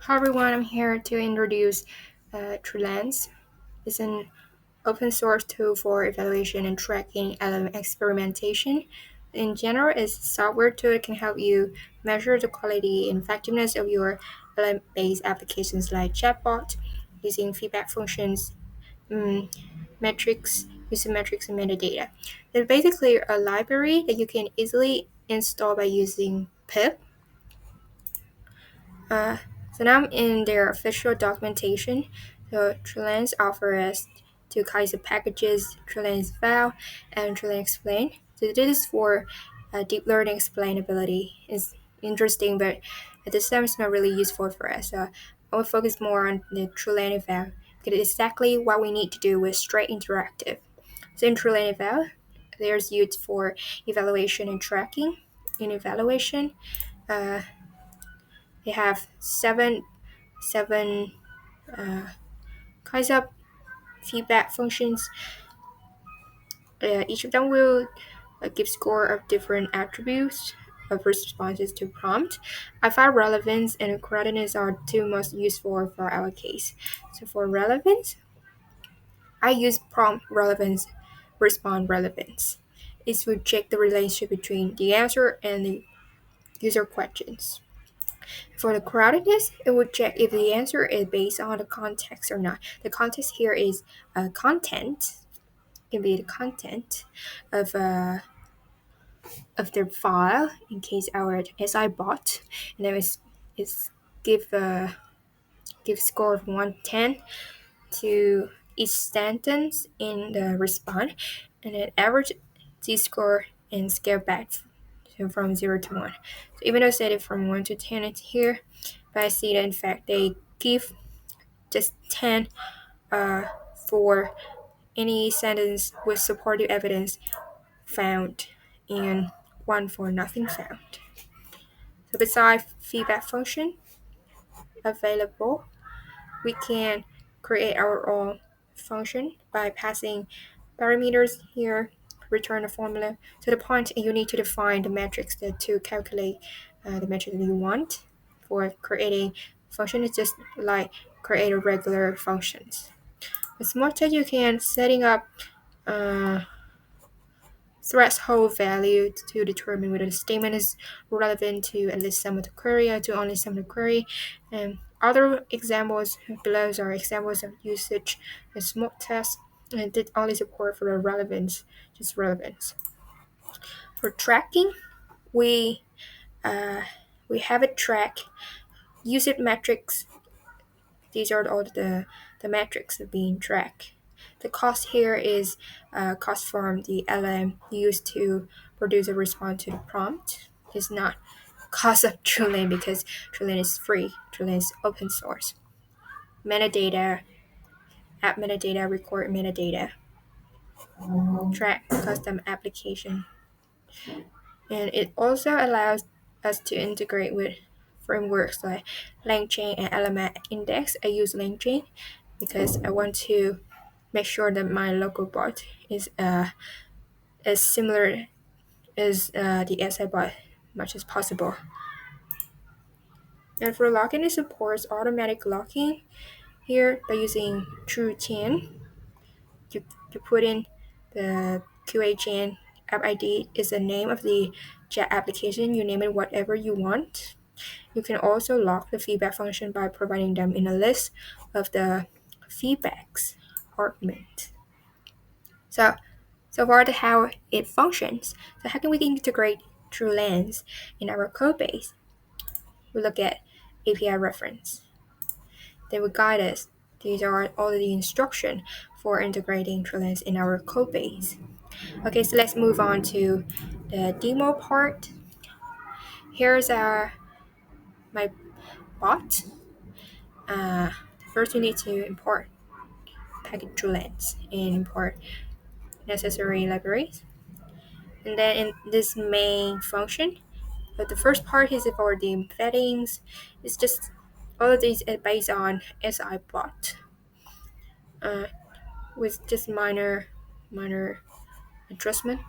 Hi everyone, I'm here to introduce TruLens. It's an open source tool for evaluation and tracking LLM experimentation. In general, it's a software tool that can help you measure the quality and effectiveness of your LLM-based applications like Chatbot, using feedback functions, metrics, using metrics and metadata. It's basically a library that you can easily install by using pip. Uh, so now I'm in their official documentation. So TruLens offers two kinds of packages, TruLens Val and TruLens Explain. So this is for deep learning explainability. It's interesting, but at this time it's not really useful for us. So I will focus more on the TruLens Val because it's exactly what we need to do with straight interactive. So in TruLens Val, there's used for evaluation and tracking. In evaluation, uh, they have seven kinds of feedback functions. Each of them will give score of different attributes of responses to prompt. I find relevance and correctness are two most useful for our case. So for relevance, I use prompt relevance, respond relevance. It will check the relationship between the answer and the user questions. For the correctness, it would check if the answer is based on the context or not. The context here is content. Can be the content of their file in case our SI bot, and then it's give give score of 110 to each sentence in the response, and then average Z score and scale back from 0 to 1. So even though I set it from 1 to 10, it's here, but I see that in fact they give just 10 uh, for any sentence with supportive evidence found and 1 for nothing found. So besides feedback function available, we can create our own function by passing parameters here, return a formula. To the point you need to define the metrics to calculate the metric that you want. For creating function, it's just like create a regular functions. With Smartech, you can setting up uh, threshold value to determine whether the statement is relevant to at least some of the query or to only some of the query. And other examples below are examples of usage in small tests and did only support for the relevance, just relevance. For tracking, we uh, we have a track usage metrics. These are all the metrics that being tracked. The cost here is cost from the LM used to produce a response to the prompt. It's not cost of TruLens because TruLens is free. TruLens is open source. Metadata, app metadata, record metadata, track custom application. And it also allows us to integrate with frameworks like LangChain and LLM-index. I use LangChain because I want to make sure that my local bot is as similar as the SI bot much as possible. And for login, it supports automatic login here by using TruChain. You put in the QA app ID is the name of the chat application. You name it whatever you want. You can also log the feedback function by providing them in a list of the feedbacks argument. So, so far to how it functions. So how can we integrate TruLens in our code base? We look at API reference. They will guide us. These are all the instructions for integrating TruLens in our code base. Okay, so let's move on to the demo part. Here's my bot. Uh, First, you need to import package TruLens and import necessary libraries. And then in this main function, but the first part is for the embeddings. It's just all of these are based on SI bot uh, with just minor adjustment.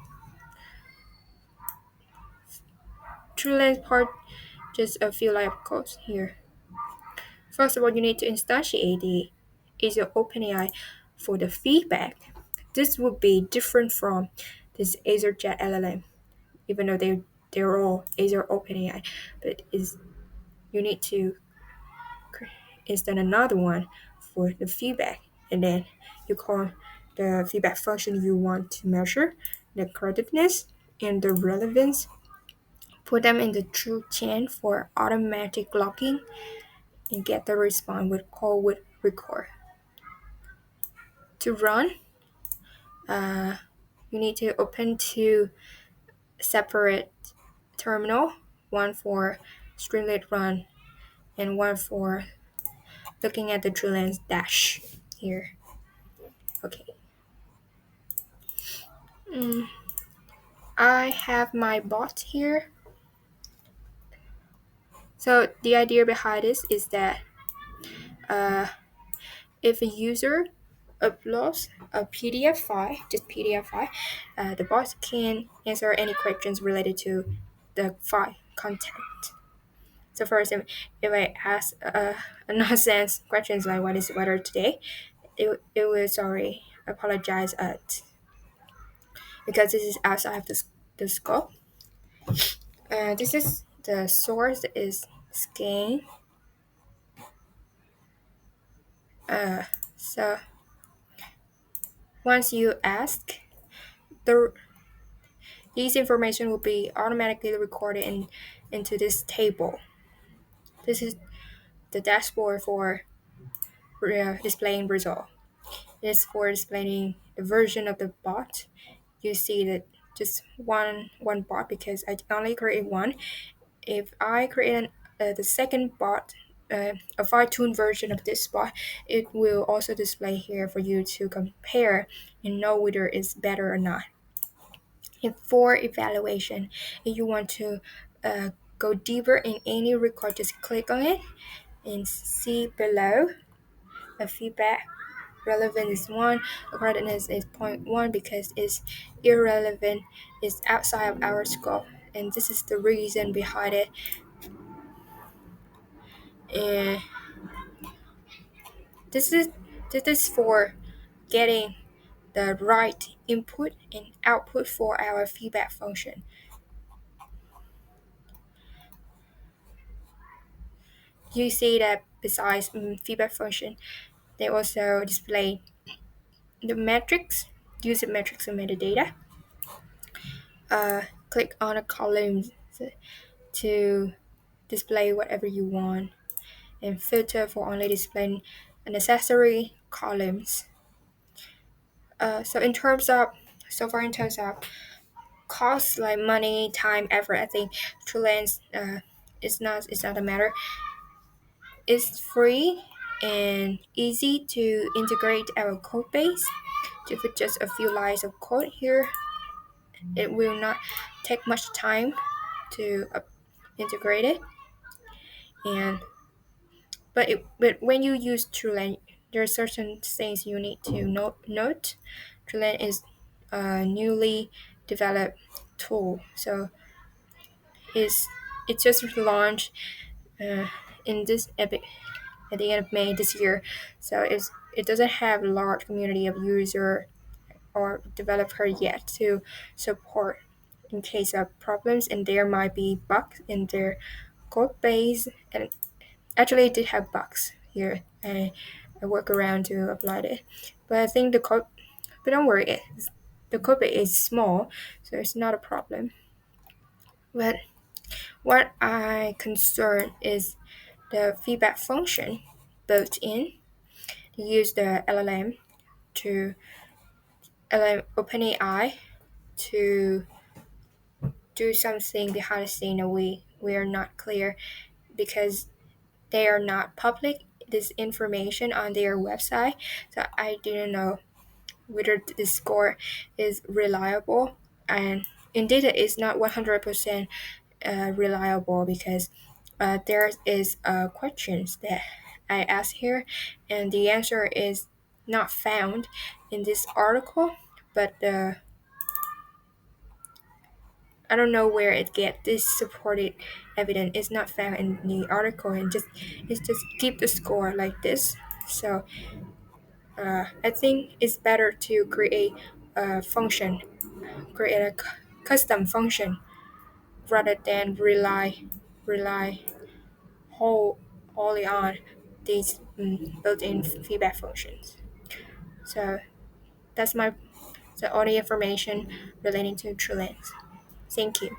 TrueLens part, just a few line of codes here. First of all, you need to instantiate the Azure OpenAI for the feedback. This would be different from this Azure Jet LLM, even though they're all Azure OpenAI, but is you need to install another one for the feedback, and then you call the feedback function you want to measure the correctness and the relevance. Put them in the true chain for automatic logging and get the response with call with record. To run, uh, you need to open two separate terminal, one for Streamlit Run and one for looking at the TruLens dash here. Okay. I have my bot here. So the idea behind this is that uh, if a user uploads a PDF file, just PDF file, the bot can answer any questions related to the file content. So for example, if I ask a nonsense questions like what is the weather today, it will sorry apologize at because this is outside of the scope. This is the source is scan. So once you ask, the these information will be automatically recorded into this table. This is the dashboard for displaying result. This for displaying the version of the bot. You see that just one bot because I only create one. If I create the second bot, a fine-tuned version of this bot, it will also display here for you to compare and know whether it's better or not. And for evaluation, if you want to go deeper in any record, just click on it and see below a feedback. Relevant is 1, correctness is 0.1 because it's irrelevant, it's outside of our scope, and this is the reason behind it. And this is this is for getting the right input and output for our feedback function. You see that besides feedback function, they also display the metrics, user metrics and metadata. Click on a column to display whatever you want and filter for only displaying necessary columns. So far in terms of costs like money, time, effort, I think TruLens it's not a matter. It's free and easy to integrate our code base. With just a few lines of code here, it will not take much time to integrate it. And but when you use TruLens, there are certain things you need to note. TruLens is a newly developed tool, so it just launched uh, in this epic at the end of May this year. So it doesn't have a large community of user or developer yet to support in case of problems, and there might be bugs in their code base. And actually, it did have bugs here. I work around to apply it, but I think the code. But don't worry, the code base is small, so it's not a problem. But what I concern is the feedback function built in. You use the LLM to LLM OpenAI to do something behind the scene that we are not clear because they are not public this information on their website. So I didn't know whether the score is reliable, and indeed it is not 100% reliable because there is questions that I asked here, and the answer is not found in this article, but I don't know where it get this supported evidence is not found in the article, and just keep the score like this. So I think it's better to create a function, create a custom function rather than rely whole wholly on these built-in feedback functions. So that's my the only information relating to TruLens. Thank you.